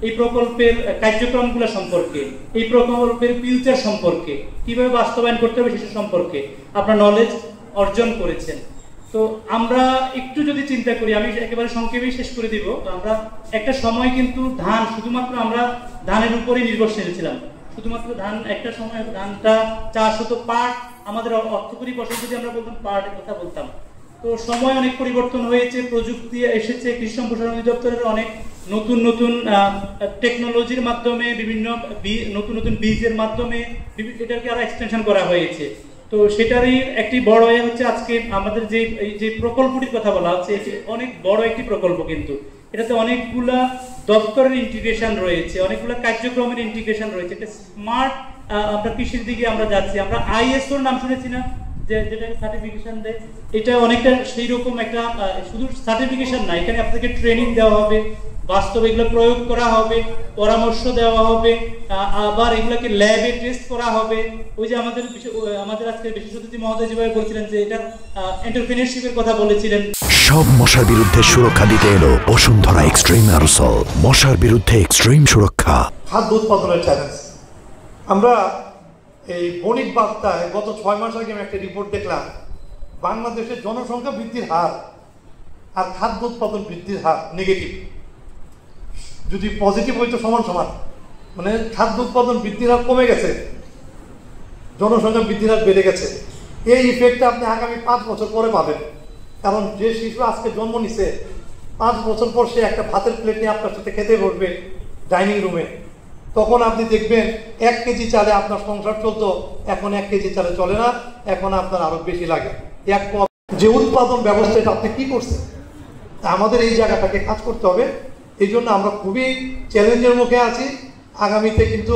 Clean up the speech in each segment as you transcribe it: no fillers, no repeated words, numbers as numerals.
এই প্রকল্পের কার্যক্রমগুলো সম্পর্কে, এই প্রকল্পের ফিউচার সম্পর্কে, কিভাবে বাস্তবায়ন করতে হবে সেটা সম্পর্কে আপনার নলেজ অর্জন করেছেন। তো আমরা একটু যদি চিন্তা করি, আমি একেবারে সংক্ষেপেই শেষ করে দিব। আমরা একটা সময় কিন্তু ধান শুধুমাত্র আমরা ধানের উপরেই নির্ভরশীল ছিলাম, শুধুমাত্র ধান, একটা সময় ধানটা চাষ হতো, পাট আমাদের অর্থকরী ফসল যদি আমরা বলতাম, পাটের কথা বলতাম। তো সময় অনেক পরিবর্তন হয়েছে, প্রযুক্তি এসেছে, কৃষি সম্প্রসারণ অধিদপ্তরের অনেক নতুন নতুন টেকনোলজির মাধ্যমে, বিভিন্ন নতুন নতুন বীজের মাধ্যমে এটাকে আরো এক্সটেনশন করা হয়েছে। তো সেটারই একটি বড় হচ্ছে আজকে আমাদের যে প্রকল্পটির কথা বলা হচ্ছে, এটি অনেক বড় একটি প্রকল্প, কিন্তু এটাতে অনেকগুলা দপ্তরের ইন্টিগ্রেশন রয়েছে, অনেকগুলো কার্যক্রমের ইন্টিগ্রেশন রয়েছে। একটা স্মার্ট আমরা কৃষির দিকে আমরা যাচ্ছি। আমরা আইএসওর নাম শুনেছি না, যেটা সার্টিফিকেশন দেয়, এটা অনেকটা সেই রকম একটা, শুধু সার্টিফিকেশন না, এখানে আপনাকে ট্রেনিং দেওয়া হবে, বাস্তবে এগুলো প্রয়োগ করা হবে, পরামর্শ দেওয়া হবে, আবার এগুলোকে ল্যাবে টেস্ট করা হবে। ওই যে আমাদের আজকে বিশেষ অতিথি মহোদয় যেভাবে বলছিলেন যে এটা এন্টারপ্রেনারশিপের কথা বলেছিলেন। সব মশার বিরুদ্ধে সুরক্ষা দিতে এলো বসুন্ধরা এক্সট্রিম অ্যারোসল, মশার বিরুদ্ধে এক্সট্রিম সুরক্ষা। খাদ্য উৎপাদনের চ্যালেঞ্জ। আমরা এই বণিক বার্তায় গত 6 মাস আগে আমি একটা রিপোর্ট দেখলাম, বাংলাদেশের জনসংখ্যা বৃদ্ধির হার আর খাদ্য উৎপাদন বৃদ্ধির হার নেগেটিভ। যদি পজিটিভ হইতো সমান সমান, মানে খাদ্য উৎপাদন বৃদ্ধির হার কমে গেছে, জনসংখ্যা বৃদ্ধির হার বেড়ে গেছে। এই ইফেক্টটা আপনি আগামী 5 বছর পরে পাবেন। কারণ যে শিশু আজকে জন্ম নিছে, 5 বছর পর সে একটা ভাতের প্লেট নিয়ে আপনার সাথে খেতে বসবে ডাইনিং রুমে, তখন আপনি দেখবেন 1 কেজি চালে আপনার সংসার চলতো, এখন 1 কেজি চালে চলে না, এখন আপনার আরো বেশি লাগে। যে উৎপাদন ব্যবস্থা, এটা আপনি কি করছেন? আমাদের এই জায়গাটাকে কাজ করতে হবে। এই জন্য আমরা খুবই চ্যালেঞ্জের মুখে আছি। আগামীতে কিন্তু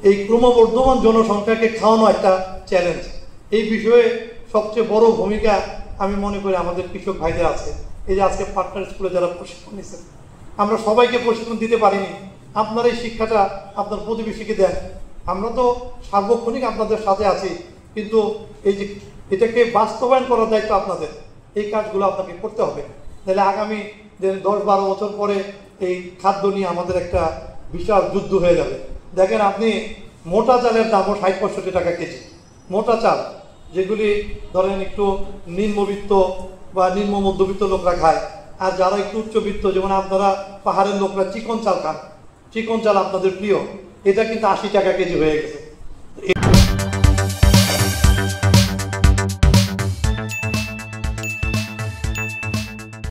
এই ক্রমবর্ধমান জনসংখ্যাকে খাওয়ানো একটা চ্যালেঞ্জ। এই বিষয়ে সবচেয়ে বড় ভূমিকা আমি মনে করি আমাদের কৃষক ভাইদের আছে। এই যে আজকে পার্টনার স্কুলে যারা প্রশিক্ষণ নিচ্ছেন, আমরা সবাইকে প্রশিক্ষণ দিতে পারিনি। আপনার এই শিক্ষাটা আপনার প্রতিবেশীকে দেন। আমরা তো সার্বক্ষণিক আপনাদের সাথে আছি, কিন্তু এই যে এটাকে বাস্তবায়ন করার দায়িত্ব আপনাদের। এই কাজগুলো আপনাকে করতে হবে, তাহলে আগামী 10-12 বছর পরে এই খাদ্য নিয়ে আমাদের একটা বিশাল যুদ্ধ হয়ে যাবে। দেখেন, আপনি মোটা চালের দামও 60-65 টাকা কেজি। মোটা চাল, যেগুলি ধরেন একটু নিম্নবিত্ত বা নিম্ন মধ্যবিত্ত লোকরা খায়, আর যারা একটু উচ্চবিত্ত, যেমন আপনারা পাহাড়ের লোকরা চিকন চাল খান, চিকন চাল আপনাদের প্রিয়, এটা কিন্তু 80 টাকা কেজি হয়ে গেছে।